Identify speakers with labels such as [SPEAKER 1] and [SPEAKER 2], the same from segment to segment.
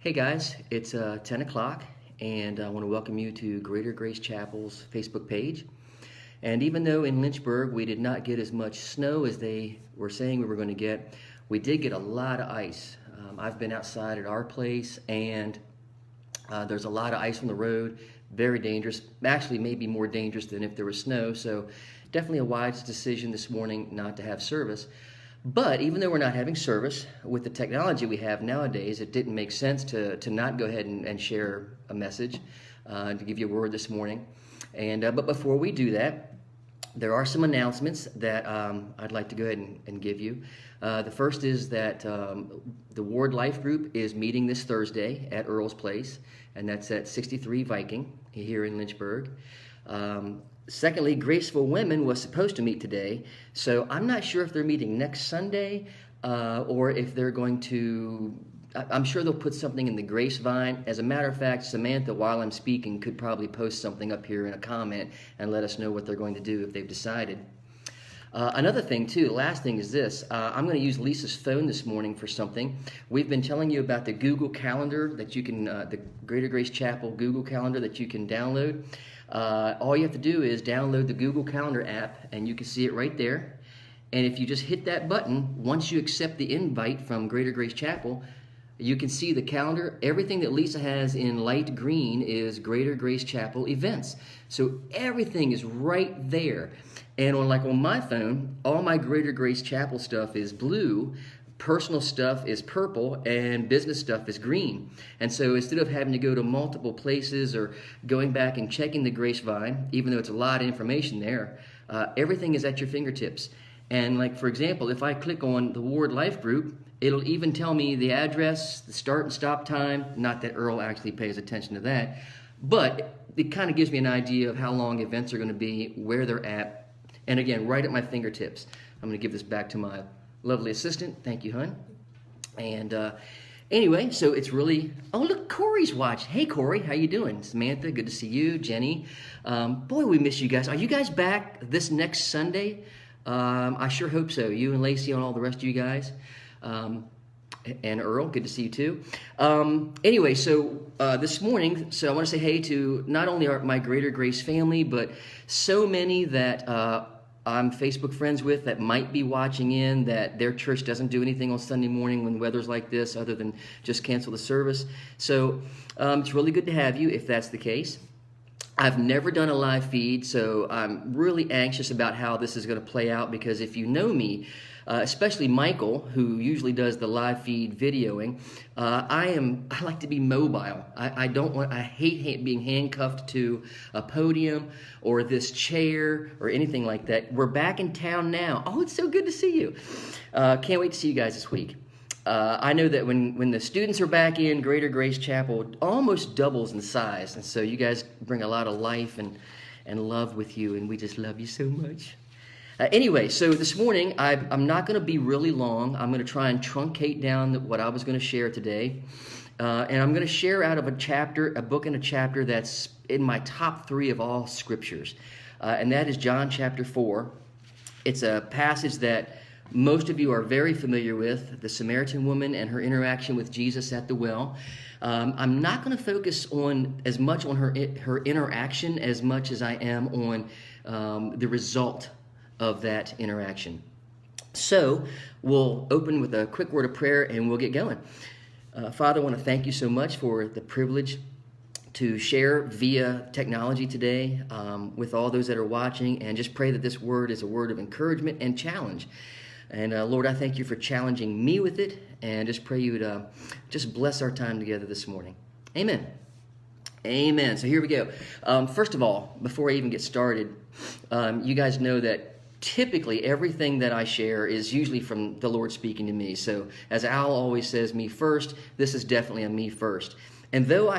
[SPEAKER 1] Hey guys, it's 10 o'clock, and I want to welcome you to Greater Grace Chapel's Facebook page. And even though in Lynchburg we did not get as much snow as they were saying we were going to get, we did get a lot of ice. I've been outside at our place, and there's a lot of ice on the road, very dangerous, actually maybe more dangerous than if there was snow, so definitely a wise decision this morning not to have service. But even though we're not having service, with the technology we have nowadays, it didn't make sense to not go ahead and share a message, to give you a word this morning. But before we do that, there are some announcements that I'd like to go ahead and give you. The first is that the Ward Life Group is meeting this Thursday at Earl's Place, and that's at 63 Viking here in Lynchburg. Secondly, Graceful Women was supposed to meet today, so I'm not sure if they're meeting next Sunday or if they're going to, I'm sure they'll put something in the Gracevine. As a matter of fact, Samantha, while I'm speaking, could probably post something up here in a comment and let us know what they're going to do if they've decided. Another thing, too, the last thing is this. I'm going to use Lisa's phone this morning for something. We've been telling you about the Google Calendar that you can, the Greater Grace Chapel Google Calendar that you can download. All you have to do is download the Google Calendar app, and you can see it right there. And if you just hit that button, once you accept the invite from Greater Grace Chapel, you can see the calendar. Everything that Lisa has in light green is Greater Grace Chapel events. So everything is right there. And on my phone, all my Greater Grace Chapel stuff is blue, personal stuff is purple, and business stuff is green. And so instead of having to go to multiple places or going back and checking the Gracevine, even though it's a lot of information there, everything is at your fingertips. And for example, if I click on the Ward Life Group, it'll even tell me the address, the start and stop time. Not that Earl actually pays attention to that, but it kind of gives me an idea of how long events are going to be, where they're at, and again, right at my fingertips. I'm going to give this back to my lovely assistant. Thank you, hon. And anyway, so it's really, oh, look, Corey's watching. Hey, Corey, how you doing? Samantha, good to see you. Jenny, boy, we miss you guys. Are you guys back this next Sunday? I sure hope so. You and Lacey and all the rest of you guys. And Earl, good to see you too. Anyway, so this morning, so I want to say hey to not only my Greater Grace family, but so many that I'm Facebook friends with that might be watching in, that their church doesn't do anything on Sunday morning when weather's like this other than just cancel the service. So it's really good to have you if that's the case. I've never done a live feed, so I'm really anxious about how this is going to play out, because if you know me, especially Michael, who usually does the live feed videoing, I like to be mobile. I hate being handcuffed to a podium or this chair or anything like that. We're back in town now. Oh, it's so good to see you. Can't wait to see you guys this week. I know that when the students are back in, Greater Grace Chapel almost doubles in size, and so you guys bring a lot of life and love with you, and we just love you so much. Anyway, so this morning, I'm not going to be really long. I'm going to try and truncate down what I was going to share today. And I'm going to share out of a book and a chapter that's in my top 3 of all scriptures. And that is John chapter 4. It's a passage that most of you are very familiar with, the Samaritan woman and her interaction with Jesus at the well. I'm not going to focus as much on her interaction as much as I am on the result of that interaction. So we'll open with a quick word of prayer and we'll get going. Father, I want to thank you so much for the privilege to share via technology today with all those that are watching, and just pray that this word is a word of encouragement and challenge. And Lord, I thank you for challenging me with it, and just pray you would just bless our time together this morning. Amen. Amen. So here we go. First of all, before I even get started, you guys know that typically everything that I share is usually from the Lord speaking to me. So as Al always says, me first, this is definitely a me first. And though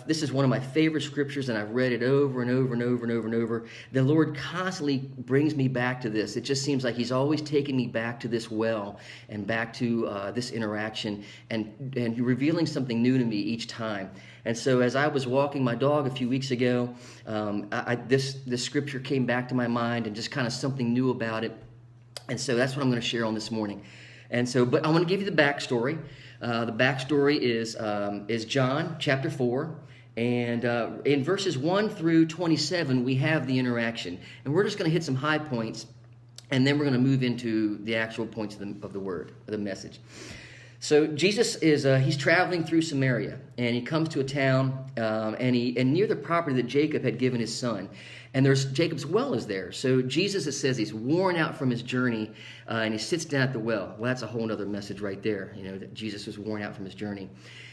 [SPEAKER 1] this is one of my favorite scriptures, and I've read it over and over and over and over and over, the Lord constantly brings me back to this. It just seems like he's always taking me back to this well and back to this interaction and revealing something new to me each time. And so as I was walking my dog a few weeks ago, this scripture came back to my mind, and just kind of something new about it. And so that's what I'm going to share on this morning. And so, but I want to give you the backstory. The backstory is John chapter 4. And in verses 1 through 27, we have the interaction. And we're just going to hit some high points, and then we're going to move into the actual points of the word, of the message. So Jesus he's traveling through Samaria, and he comes to a town, and near the property that Jacob had given his son. And there's Jacob's well is there. So Jesus, it says, he's worn out from his journey, and he sits down at the well. Well, that's a whole other message right there, that Jesus was worn out from his journey.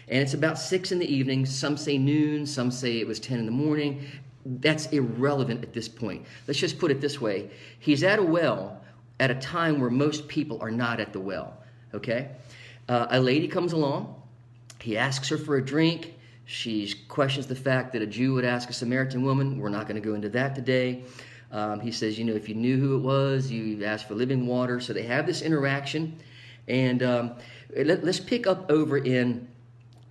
[SPEAKER 1] And it's about 6 in the evening. Some say noon. Some say it was 10 in the morning. That's irrelevant at this point. Let's just put it this way. He's at a well at a time where most people are not at the well, okay? A lady comes along. He asks her for a drink. She questions the fact that a Jew would ask a Samaritan woman. We're not going to go into that today. He says, if you knew who it was, you asked for living water. So they have this interaction. And let's pick up over in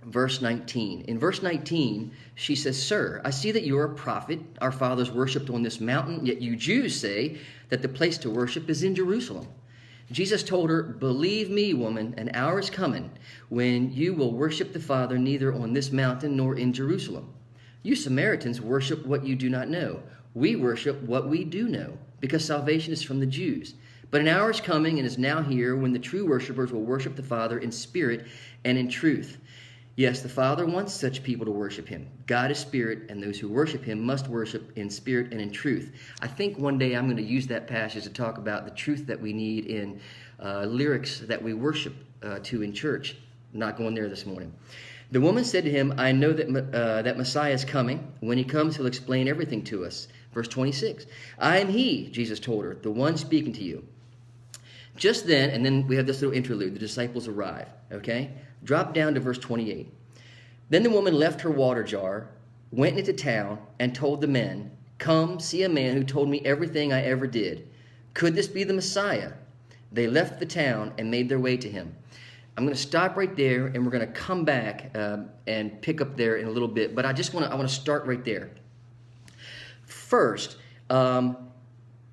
[SPEAKER 1] verse 19. In verse 19, she says, "Sir, I see that you are a prophet. Our fathers worshipped on this mountain, yet you Jews say that the place to worship is in Jerusalem." Jesus told her, "Believe me, woman, an hour is coming when you will worship the Father neither on this mountain nor in Jerusalem. You Samaritans worship what you do not know. We worship what we do know, because salvation is from the Jews. But an hour is coming and is now here when the true worshipers will worship the Father in spirit and in truth. Yes, the Father wants such people to worship him. God is spirit, and those who worship him must worship in spirit and in truth." I think one day I'm going to use that passage to talk about the truth that we need in lyrics that we worship to in church. I'm not going there this morning. The woman said to him, "I know that Messiah is coming. When he comes, he'll explain everything to us." Verse 26, "I am he," Jesus told her, "the one speaking to you." Just then, and then we have this little interlude, the disciples arrive, okay? Drop down to verse 28. "Then the woman left her water jar, went into town, and told the men, 'Come, see a man who told me everything I ever did. Could this be the Messiah?' They left the town and made their way to him." I'm going to stop right there, and we're going to come back and pick up there in a little bit. But I want to start right there. First, and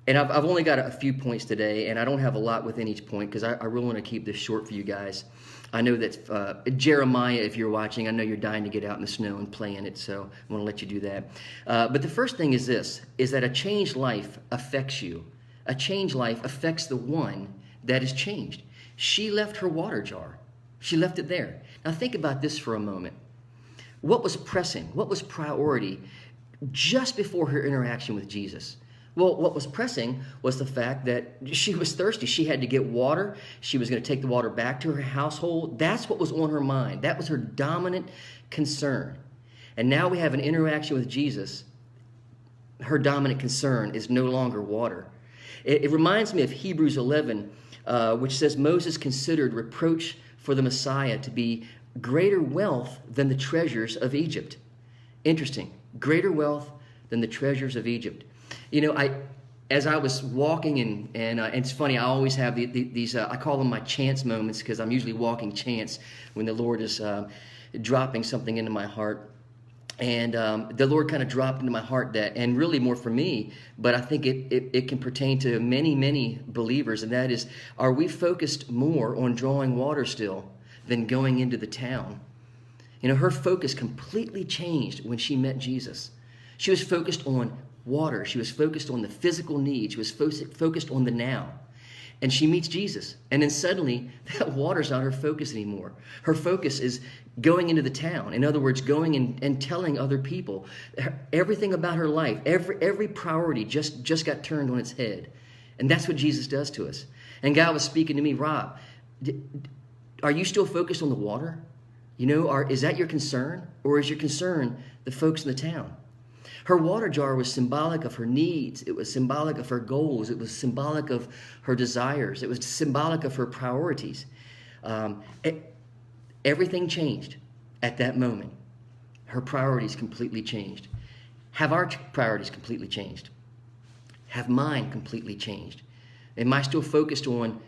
[SPEAKER 1] I've only got a few points today, and I don't have a lot within each point because I really want to keep this short for you guys. I know that Jeremiah, if you're watching, I know you're dying to get out in the snow and play in it, so I want to let you do that. But the first thing is this, is that a changed life affects you. A changed life affects the one that is changed. She left her water jar. She left it there. Now think about this for a moment. What was pressing? What was priority just before her interaction with Jesus? Well, what was pressing was the fact that she was thirsty. She had to get water. She was going to take the water back to her household. That's what was on her mind. That was her dominant concern. And now we have an interaction with Jesus. Her dominant concern is no longer water. It reminds me of Hebrews 11, which says Moses considered reproach for the Messiah to be greater wealth than the treasures of Egypt. Interesting. Greater wealth than the treasures of Egypt. As I was walking, and it's funny, I always have these, I call them my chance moments, because I'm usually walking chance when the Lord is dropping something into my heart. And the Lord kind of dropped into my heart that, and really more for me, but I think it can pertain to many, many believers, and that is, are we focused more on drawing water still than going into the town? Her focus completely changed when she met Jesus. She was focused on water. She was focused on the physical need. She was focused on the now. And she meets Jesus. And then suddenly, that water's not her focus anymore. Her focus is going into the town. In other words, going and telling other people. Everything about her life, every priority just got turned on its head. And that's what Jesus does to us. And God was speaking to me, "Rob, are you still focused on the water? Is that your concern? Or is your concern the folks in the town?" Her water jar was symbolic of her needs. It was symbolic of her goals. It was symbolic of her desires. It was symbolic of her priorities. Everything changed at that moment. Her priorities completely changed. Have our priorities completely changed? Have mine completely changed? Am I still focused on,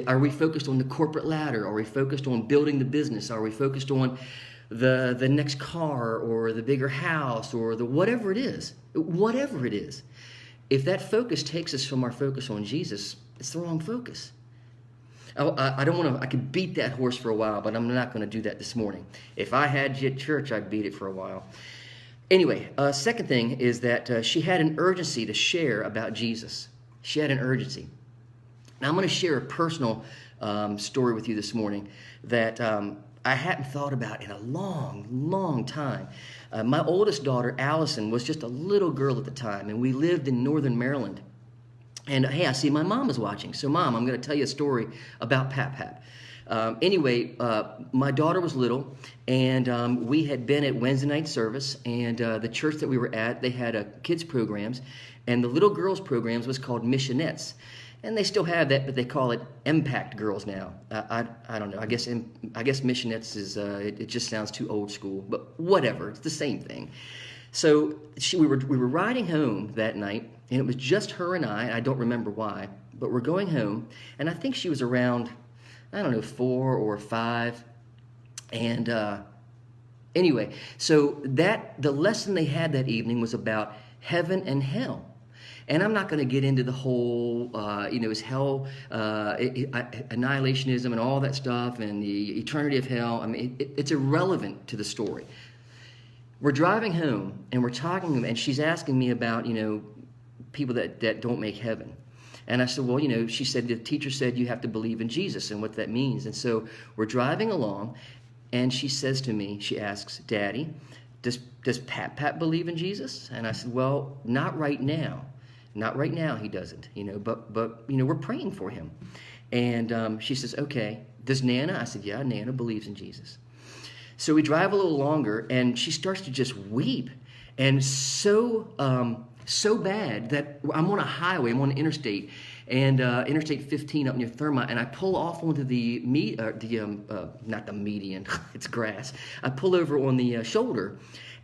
[SPEAKER 1] are we focused on the corporate ladder? Are we focused on building the business? Are we focused on the next car or the bigger house or the whatever it is? If that focus takes us from our focus on Jesus, it's the wrong focus. I don't want to, I could beat that horse for a while, but I'm not going to do that this morning. If I had you at church, I'd beat it for a while. Anyway, second thing is that she had an urgency to share about Jesus. She had an urgency. Now, I'm going to share a personal story with you this morning that I hadn't thought about in a long, long time. My oldest daughter, Allison, was just a little girl at the time, and we lived in northern Maryland. And hey, I see my mom is watching. So, Mom, I'm going to tell you a story about Pap Pap. Anyway, my daughter was little, and we had been at Wednesday night service, and the church that we were at, they had kids programs, and the little girls programs was called Missionettes. And they still have that, but they call it Impact Girls now. I don't know. I guess Missionettes is it just sounds too old school, but whatever. It's the same thing. So we were riding home that night, and it was just her and I don't remember why, but we're going home, and I think she was around, I don't know, 4 or 5, and anyway, so the lesson they had that evening was about heaven and hell. And I'm not going to get into the whole, is hell, annihilationism and all that stuff and the eternity of hell. I mean, it's irrelevant to the story. We're driving home, and we're talking, and she's asking me about, people that don't make heaven. And I said, well, she said, the teacher said you have to believe in Jesus and what that means. And so we're driving along, and she says to me, she asks, Daddy, does Pap believe in Jesus? And I said, well, not right now. Not right now, he doesn't, but we're praying for him. And she says, okay, does Nana? I said, yeah, Nana believes in Jesus. So we drive a little longer, and she starts to just weep. And so bad that I'm on a highway, I'm on an interstate, and Interstate 15 up near Thermont, and I pull off onto not the median, it's grass. I pull over on the shoulder,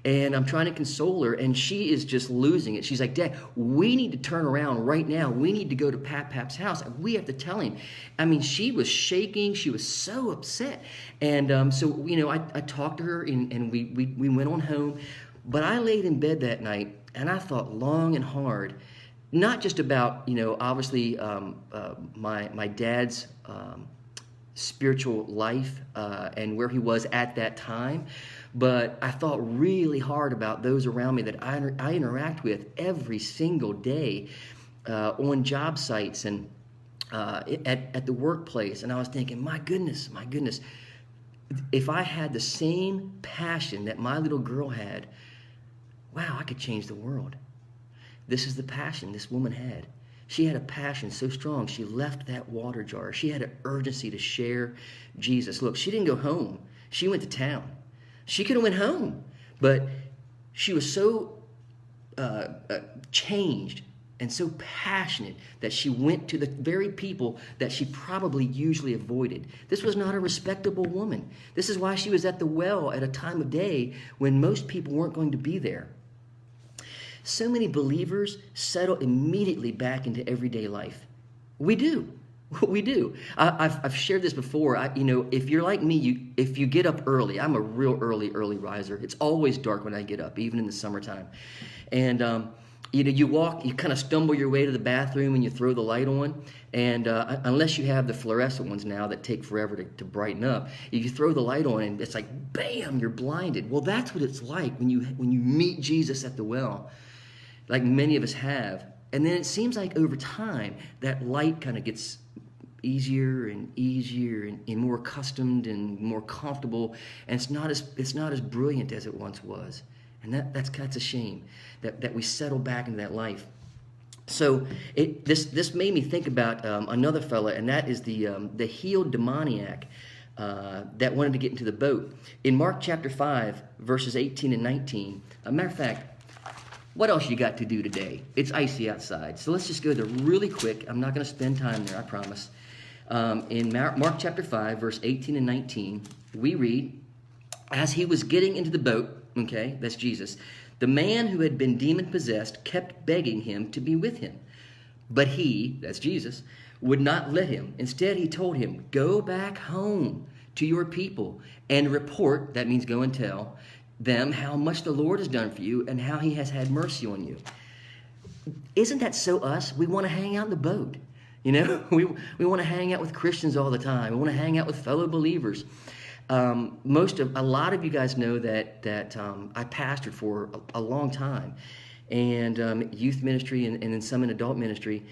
[SPEAKER 1] and I'm trying to console her, and she is just losing it. She's like, Dad, we need to turn around right now. We need to go to Pap's house. We have to tell him. I mean, she was shaking. She was so upset. And so, I talked to her, and we went on home. But I laid in bed that night, and I thought long and hard, not just about, obviously my dad's spiritual life and where he was at that time, but I thought really hard about those around me that I interact with every single day on job sites and at the workplace. And I was thinking, my goodness, if I had the same passion that my little girl had, wow, I could change the world. This is the passion this woman had. She had a passion so strong, she left that water jar. She had an urgency to share Jesus. Look, she didn't go home. She went to town. She could have went home, but she was so changed and so passionate that she went to the very people that she probably usually avoided. This was not a respectable woman. This is why she was at the well at a time of day when most people weren't going to be there. So many believers settle immediately back into everyday life. We do. We do. I've shared this before. If you're like me, if you get up early, I'm a real early riser. It's always dark when I get up, even in the summertime. And you walk, you kind of stumble your way to the bathroom and you throw the light on. And unless you have the fluorescent ones now that take forever to brighten up, you throw the light on and it's like, bam, you're blinded. Well, that's what it's like when you meet Jesus at the well, like many of us have. And then it seems like over time, that light kind of gets easier and more accustomed and more comfortable, and it's not as brilliant as it once was. And that's a shame that we settle back into that life. So this made me think about another fella, and that is the healed demoniac that wanted to get into the boat. In Mark chapter 5, verses 18 and 19, a matter of fact, what else you got to do today? It's icy outside. So let's just go there really quick. I'm not going to spend time there, I promise. In Mark chapter 5, verse 18 and 19, we read, as he was getting into the boat, okay, that's Jesus, the man who had been demon-possessed kept begging him to be with him. But he, that's Jesus, would not let him. Instead, he told him, go back home to your people and report, that means go and tell, them how much the Lord has done for you and how he has had mercy on you. Isn't that so us? We want to hang out in the boat. You know, we want to hang out with Christians all the time. We want to hang out with fellow believers. A lot of you guys know that I pastored for a long time, and youth ministry and then some in adult ministry.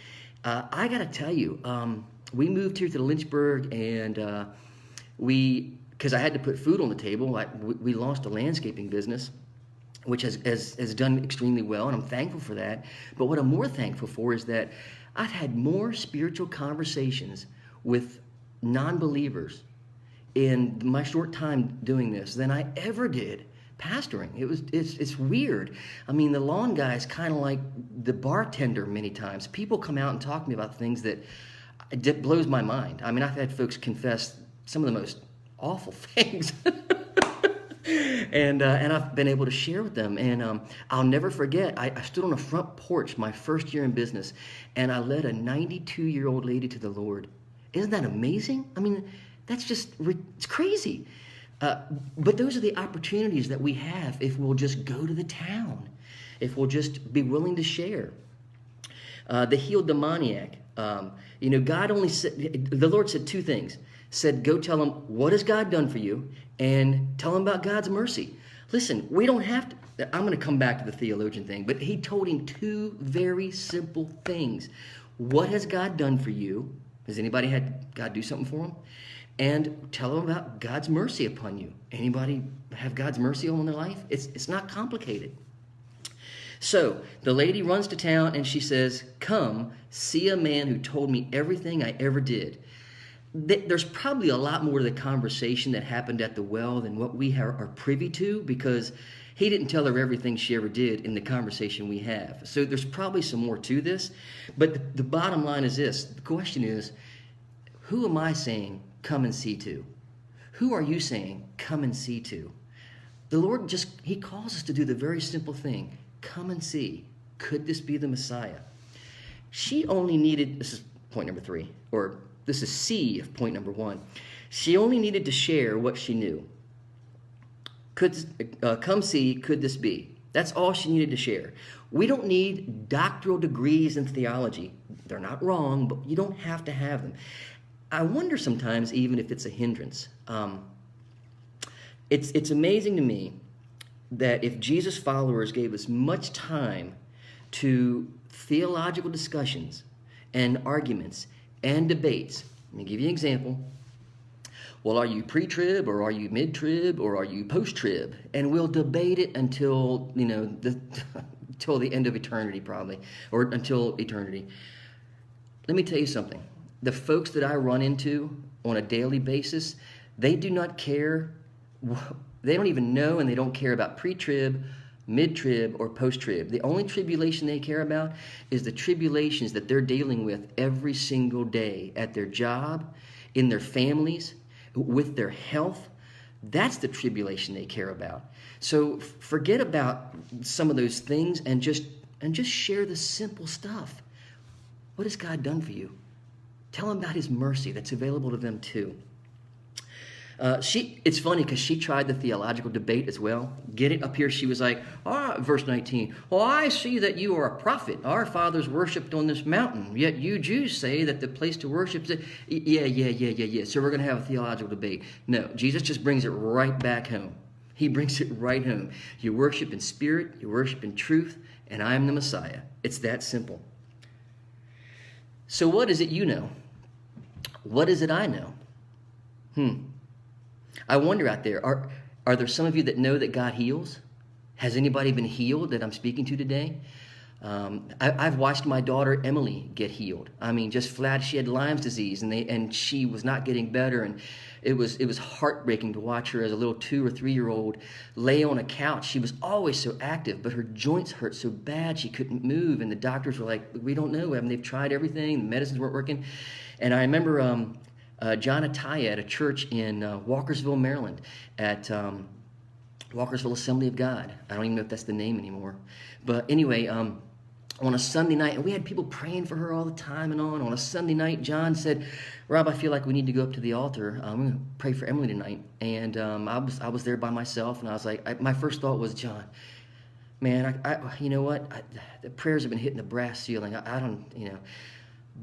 [SPEAKER 1] I got to tell you, we moved here to Lynchburg, and because I had to put food on the table. We launched a landscaping business, which has done extremely well, and I'm thankful for that. But what I'm more thankful for is that I've had more spiritual conversations with non-believers in my short time doing this than I ever did pastoring. It's weird. I mean, the lawn guy is kind of like the bartender many times. People come out and talk to me about things that it blows my mind. I mean, I've had folks confess some of the most awful things. And I've been able to share with them. And I'll never forget, I stood on a front porch my first year in business, and I led a 92-year-old lady to the Lord. Isn't that amazing? I mean, it's crazy. But those are the opportunities that we have if we'll just go to the town, if we'll just be willing to share. The healed demoniac. God only said, the Lord said two things. Said, go tell him, what has God done for you? And tell him about God's mercy. Listen, we don't have to, I'm going to come back to the theologian thing, but he told him two very simple things. What has God done for you? Has anybody had God do something for them? And tell them about God's mercy upon you. Anybody have God's mercy on their life? It's not complicated. So the lady runs to town and she says, come see a man who told me everything I ever did. There's probably a lot more to the conversation that happened at the well than what we are privy to, because he didn't tell her everything she ever did in the conversation we have. So there's probably some more to this. But the bottom line is this. The question is, who am I saying come and see to? Who are you saying come and see to? The Lord he calls us to do the very simple thing. Come and see. Could this be the Messiah? She only needed, this is point number 3, or this is C of point number 1. She only needed to share what she knew. Come see, could this be? That's all she needed to share. We don't need doctoral degrees in theology. They're not wrong, but you don't have to have them. I wonder sometimes even if it's a hindrance. It's amazing to me that if Jesus followers gave as much time to theological discussions and arguments and debates. Let me give you an example. Well, are you pre-trib, or are you mid-trib, or are you post-trib? And we'll debate it until, until the end of eternity probably, or until eternity. Let me tell you something. The folks that I run into on a daily basis, they do not care. They don't even know, and they don't care about pre-trib, mid-trib, or post-trib. The only tribulation they care about is the tribulations that they're dealing with every single day at their job, in their families, with their health. That's the tribulation they care about. So forget about some of those things and just share the simple stuff. What has God done for you? Tell them about his mercy that's available to them too. It's funny because she tried the theological debate as well. Get it? Up here she was like, verse 19, well, I see that you are a prophet. Our fathers worshipped on this mountain, yet you Jews say that the place to worship is... Yeah. So we're going to have a theological debate. No, Jesus just brings it right back home. He brings it right home. You worship in spirit, you worship in truth, and I am the Messiah. It's that simple. So what is it you know? What is it I know? I wonder out there, are there some of you that know that God heals? Has anybody been healed that I'm speaking to today? I've watched my daughter Emily get healed. I mean, just flat, she had Lyme's disease, and she was not getting better, and it was heartbreaking to watch her as a little 2 or 3-year-old lay on a couch. She was always so active, but her joints hurt so bad she couldn't move, and the doctors were like, we don't know. I mean, they've tried everything, the medicines weren't working. And I remember John Ataya at a church in Walkersville, Maryland, at Walkersville Assembly of God. I don't even know if that's the name anymore. But anyway, on a Sunday night, and we had people praying for her all the time and on. On a Sunday night, John said, Rob, I feel like we need to go up to the altar. I'm going to pray for Emily tonight. And I was there by myself, and I was like, my first thought was, John, man, you know what? The prayers have been hitting the brass ceiling. I don't.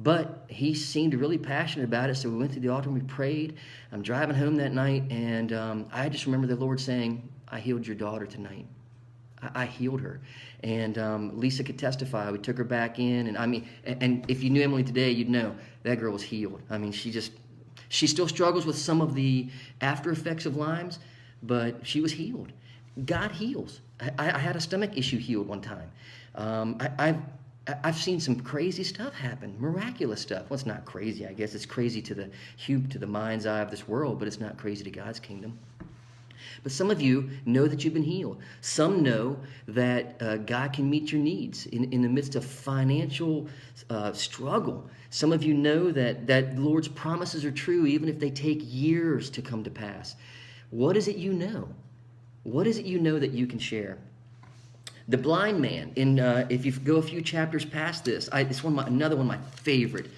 [SPEAKER 1] But he seemed really passionate about it, so we went to the altar and we prayed. I'm driving home that night, and I just remember the Lord saying, I healed your daughter tonight. I healed her. And Lisa could testify. We took her back in, and I mean, and if you knew Emily today, you'd know that girl was healed. I mean, she still struggles with some of the after effects of Lyme's, but she was healed. God heals. I had a stomach issue healed one time. I've seen some crazy stuff happen, miraculous stuff. Well, it's not crazy, I guess. It's crazy to the mind's eye of this world, but it's not crazy to God's kingdom. But some of you know that you've been healed. Some know that God can meet your needs in the midst of financial struggle. Some of you know that the Lord's promises are true even if they take years to come to pass. What is it you know? What is it you know that you can share? The blind man, if you go a few chapters past this, it's another one of my favorite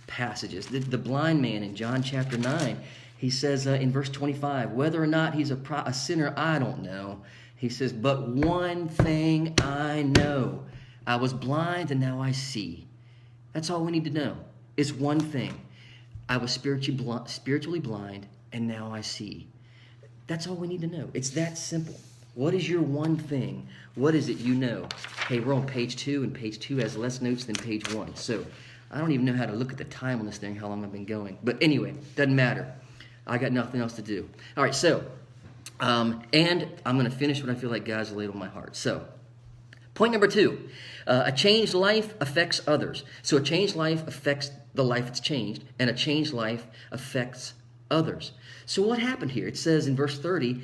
[SPEAKER 1] passages. The blind man in John chapter 9, he says in verse 25, whether or not he's a sinner, I don't know. He says, but one thing I know, I was blind and now I see. That's all we need to know, is one thing. I was spiritually blind and now I see. That's all we need to know. It's that simple. What is your one thing? What is it you know? Hey, we're on page 2, and page 2 has less notes than page 1. So I don't even know how to look at the time on this thing, how long I've been going. But anyway, doesn't matter. I got nothing else to do. All right, so, and I'm going to finish what I feel like God's laid on my heart. So, point number 2, a changed life affects others. So a changed life affects the life it's changed, and a changed life affects others. So what happened here? It says in verse 30,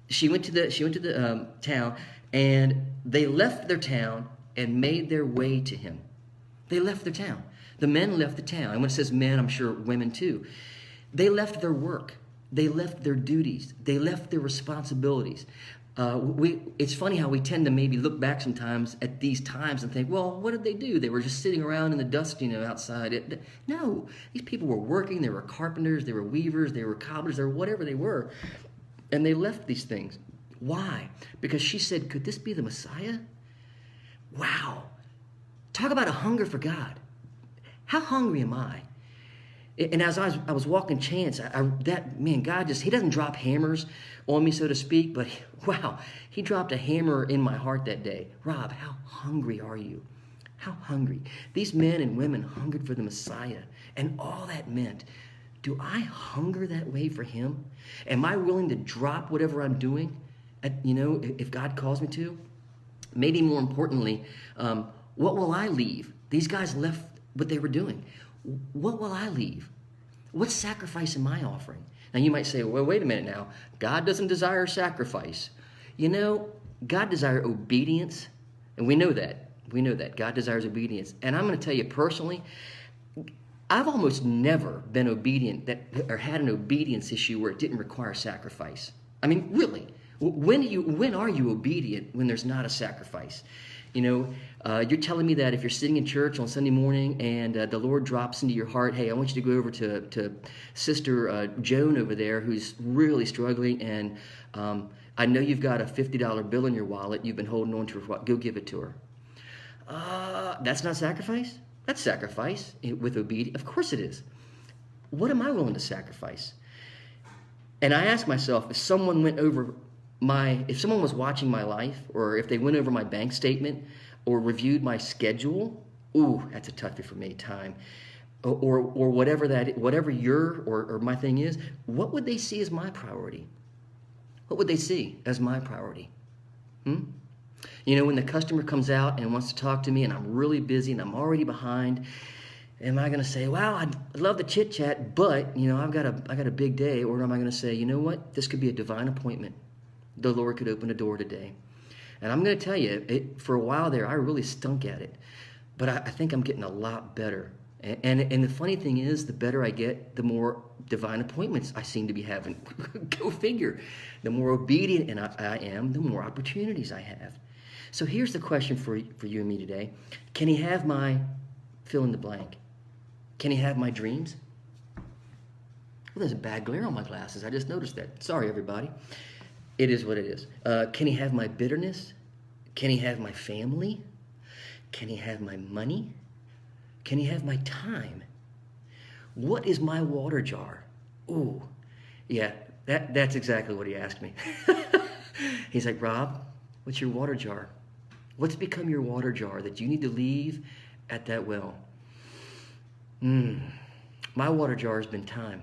[SPEAKER 1] she went to the town, and they left their town and made their way to him. They left their town. The men left the town. And when it says men, I'm sure women too. They left their work. They left their duties. They left their responsibilities. It's funny how we tend to maybe look back sometimes at these times and think, well, what did they do? They were just sitting around in the dust, outside. No, these people were working. They were carpenters. They were weavers. They were cobblers. They were whatever they were. And they left these things. Why? Because she said, could this be the Messiah? Wow. Talk about a hunger for God. How hungry am I? And as I was walking Chance, God he doesn't drop hammers on me, so to speak, but wow, he dropped a hammer in my heart that day. Rob, how hungry are you? How hungry? These men and women hungered for the Messiah, and all that meant, do I hunger that way for him? Am I willing to drop whatever I'm doing, if God calls me to? Maybe more importantly, what will I leave? These guys left what they were doing. What will I leave? What sacrifice am I offering? Now you might say, well, wait a minute now. God doesn't desire sacrifice. God desires obedience, and we know that. We know that. God desires obedience. And I'm going to tell you personally, I've almost never been obedient or had an obedience issue where it didn't require sacrifice. I mean, really. When are you obedient when there's not a sacrifice? You're telling me that if you're sitting in church on Sunday morning and the Lord drops into your heart, hey, I want you to go over to Sister Joan over there who's really struggling, and I know you've got a $50 bill in your wallet you've been holding on to. Go give it to her. That's not sacrifice? That's sacrifice with obedience. Of course it is. What am I willing to sacrifice? And I ask myself, if someone was watching my life, or if they went over my bank statement or reviewed my schedule, ooh, that's a toughie for me, time. Or whatever your or my thing is, what would they see as my priority? What would they see as my priority? When the customer comes out and wants to talk to me and I'm really busy and I'm already behind, am I going to say, wow, I'd love the chit chat, but I got a big day? Or am I going to say, you know what, this could be a divine appointment. The Lord could open a door today. And I'm going to tell you, for a while there, I really stunk at it. But I think I'm getting a lot better. And the funny thing is, the better I get, the more divine appointments I seem to be having. Go figure. The more obedient I am, the more opportunities I have. So here's the question for you and me today. Can he have my fill in the blank? Can he have my dreams? Well, there's a bad glare on my glasses. I just noticed that. Sorry, everybody. It is what it is. Can he have my bitterness? Can he have my family? Can he have my money? Can he have my time? What is my water jar? Ooh, yeah, that's exactly what he asked me. He's like, Rob, what's your water jar? What's become your water jar that you need to leave at that well? My water jar has been time.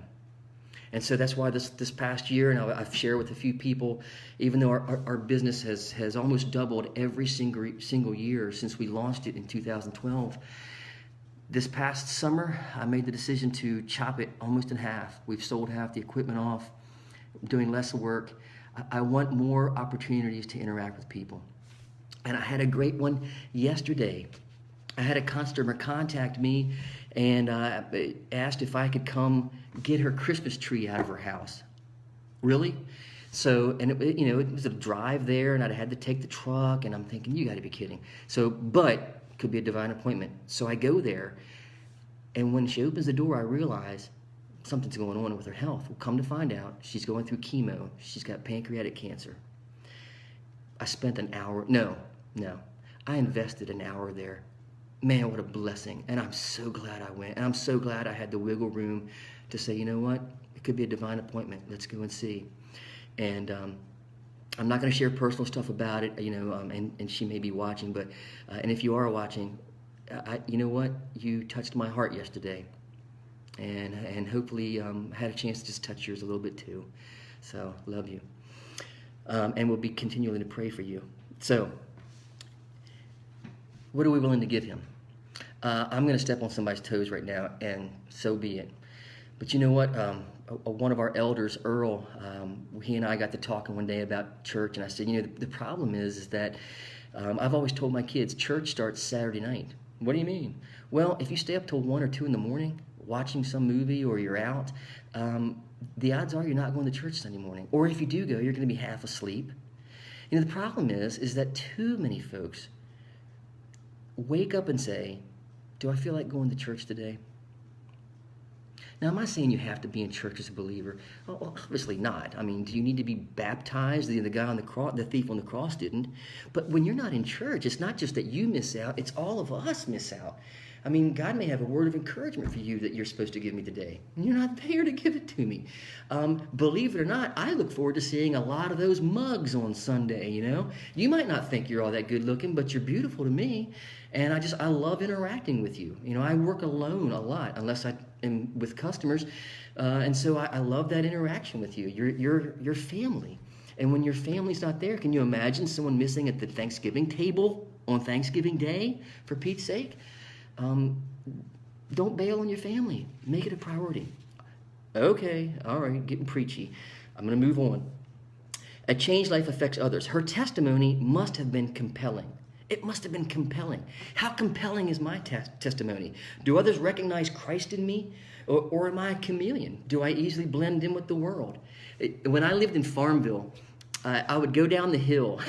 [SPEAKER 1] And so that's why this past year, and I've shared with a few people, even though our business has almost doubled every single year since we launched it in 2012, this past summer, I made the decision to chop it almost in half. We've sold half the equipment off, doing less work. I want more opportunities to interact with people. And I had a great one yesterday. I had a customer contact me and asked if I could come get her Christmas tree out of her house. Really? So, and it was a drive there, and I had to take the truck, and I'm thinking, you got to be kidding. So, but could be a divine appointment. So I go there, and when she opens the door, I realize something's going on with her health. Well, come to find out, she's going through chemo. She's got pancreatic cancer. I spent an hour. No. I invested an hour there. Man, what a blessing. And I'm so glad I went. And I'm so glad I had the wiggle room to say, you know what? It could be a divine appointment. Let's go and see. And I'm not going to share personal stuff about it, and she may be watching, but, and if you are watching, you know what? You touched my heart yesterday. And hopefully had a chance to just touch yours a little bit too. So, love you. And we'll be continuing to pray for you. So, what are we willing to give him? I'm going to step on somebody's toes right now, and so be it. But you know what? One of our elders, Earl, he and I got to talking one day about church, and I said, the problem is that I've always told my kids, church starts Saturday night. What do you mean? Well, if you stay up till 1 or 2 in the morning watching some movie or you're out, the odds are you're not going to church Sunday morning. Or if you do go, you're going to be half asleep. The problem is that too many folks wake up and say, do I feel like going to church today? Now, I'm not saying you have to be in church as a believer. Well, obviously not. I mean, do you need to be baptized? The guy on the cross, the thief on the cross didn't. But when you're not in church, it's not just that you miss out, it's all of us miss out. I mean, God may have a word of encouragement for you that you're supposed to give me today. And you're not there to give it to me. Believe it or not, I look forward to seeing a lot of those mugs on Sunday, You might not think you're all that good looking, but you're beautiful to me. And I love interacting with you. I work alone a lot, unless I am with customers. And so I love that interaction with you. You're family. And when your family's not there, can you imagine someone missing at the Thanksgiving table on Thanksgiving Day, for Pete's sake? Don't bail on your family. Make it a priority. Okay, all right, getting preachy. I'm going to move on. A changed life affects others. Her testimony must have been compelling. It must have been compelling. How compelling is my testimony? Do others recognize Christ in me? Or am I a chameleon? Do I easily blend in with the world? When I lived in Farmville, I would go down the hill.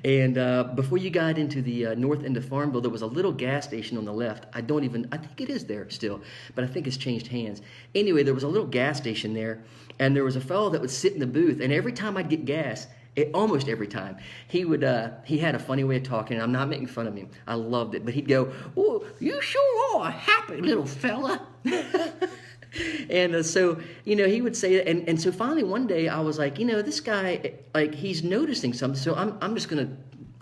[SPEAKER 1] And before you got into the north end of Farmville, there was a little gas station on the left. I think it is there still, but I think it's changed hands. Anyway, there was a little gas station there, and there was a fellow that would sit in the booth, and every time I'd get gas, almost every time, he had a funny way of talking, and I'm not making fun of him. I loved it, but he'd go, "Oh, you sure are a happy little fella." And so, he would say that. And so finally one day I was like, this guy, like, he's noticing something. So I'm just going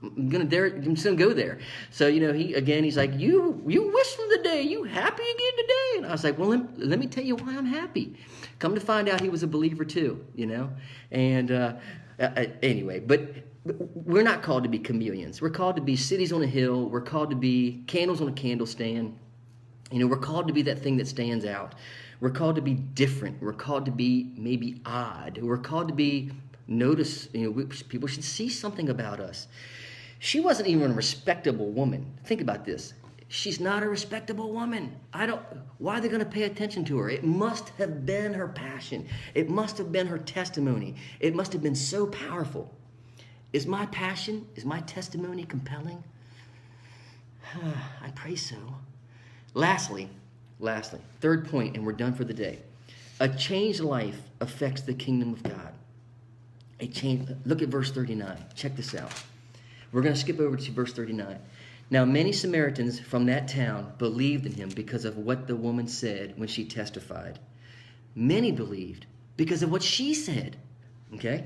[SPEAKER 1] to go there. So, he's like, you whistling today, you happy again today? And I was like, well, let me tell you why I'm happy. Come to find out he was a believer too, And anyway, but we're not called to be chameleons. We're called to be cities on a hill. We're called to be candles on a candle stand. We're called to be that thing that stands out. We're called to be different. We're called to be maybe odd. We're called to be noticed. People should see something about us. She wasn't even a respectable woman. Think about this. She's not a respectable woman. Why are they going to pay attention to her? It must have been her passion. It must have been her testimony. It must have been so powerful. Is my passion, is my testimony compelling? I pray so. Lastly, third point, and we're done for the day. A changed life affects the kingdom of God. Look at verse 39. Check this out. We're going to skip over to verse 39. Now many Samaritans from that town believed in him because of what the woman said when she testified. Many believed because of what she said. Okay?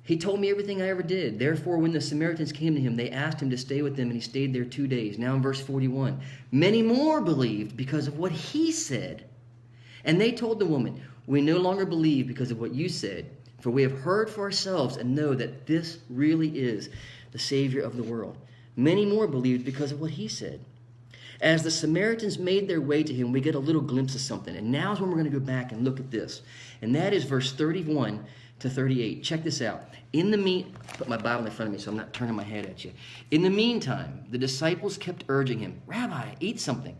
[SPEAKER 1] He told me everything I ever did. Therefore, when the Samaritans came to him, they asked him to stay with them, and he stayed there 2 days. Now in verse 41, many more believed because of what he said. And they told the woman, we no longer believe because of what you said, for we have heard for ourselves and know that this really is the Savior of the world. Many more believed because of what he said. As the Samaritans made their way to him, we get a little glimpse of something. And now is when we're going to go back and look at this. And that is verse 31 to 38. Check this out. Put my Bible in front of me so I'm not turning my head at you. In the meantime, the disciples kept urging him, Rabbi, eat something.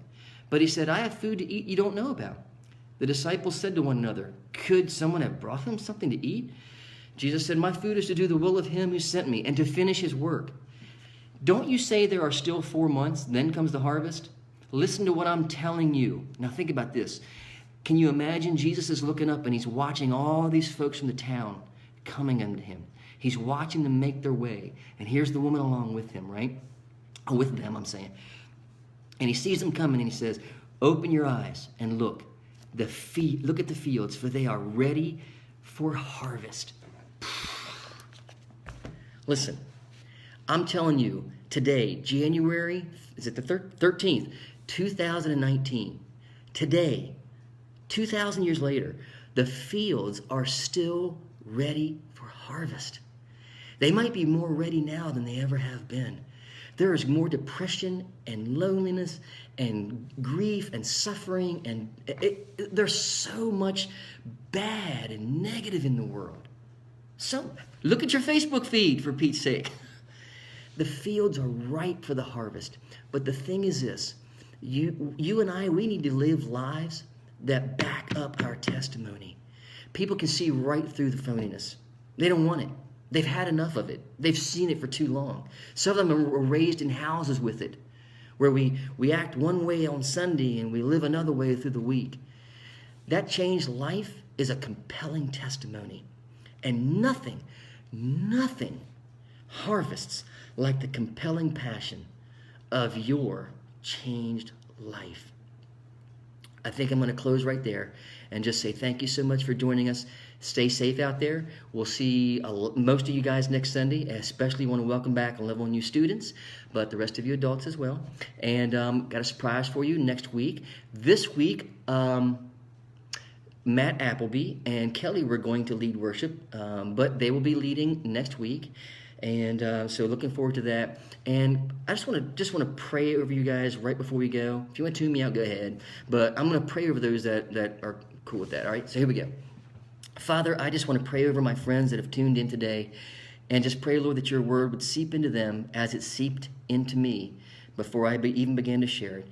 [SPEAKER 1] But he said, I have food to eat you don't know about. The disciples said to one another, could someone have brought him something to eat? Jesus said, my food is to do the will of him who sent me and to finish his work. Don't you say there are still 4 months, then comes the harvest? Listen to what I'm telling you. Now think about this. Can you imagine Jesus is looking up and he's watching all these folks from the town coming unto him. He's watching them make their way. And here's the woman along with him, right? With them, I'm saying. And he sees them coming and he says, open your eyes and look. Look at the fields, for they are ready for harvest. Listen, I'm telling you, today, January, is it the 13th, 2019, today, 2,000 years later, the fields are still ready for harvest. They might be more ready now than they ever have been. There is more depression and loneliness and grief and suffering, and there's so much bad and negative in the world. So look at your Facebook feed, for Pete's sake. The fields are ripe for the harvest. But the thing is this, you and I, we need to live lives that back up our testimony. People can see right through the phoniness. They don't want it. They've had enough of it. They've seen it for too long. Some of them were raised in houses with it, where we act one way on Sunday and we live another way through the week. That changed life is a compelling testimony. And nothing harvests like the compelling passion of your changed life. I think I'm going to close right there and just say thank you so much for joining us. Stay safe out there. We'll see most of you guys next Sunday. I especially want to welcome back a level of new students, but the rest of you adults as well. And got a surprise for you next week. This week, Matt Appleby and Kelly were going to lead worship, but they will be leading next week. And so looking forward to that. And I just want to pray over you guys right before we go. If you want to tune me out, go ahead. But I'm going to pray over those that are cool with that. All right, so here we go. Father, I just want to pray over my friends that have tuned in today, and just pray, Lord, that your word would seep into them as it seeped into me before I even began to share it.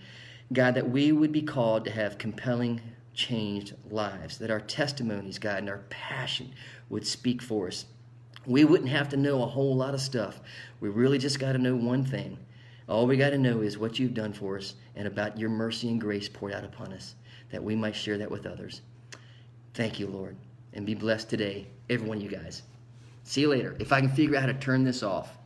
[SPEAKER 1] God, that we would be called to have compelling, changed lives, that our testimonies, God, and our passion would speak for us. We wouldn't have to know a whole lot of stuff. We really just got to know one thing. All we got to know is what you've done for us and about your mercy and grace poured out upon us, that we might share that with others. Thank you, Lord. And be blessed today, every one of you guys. See you later. If I can figure out how to turn this off.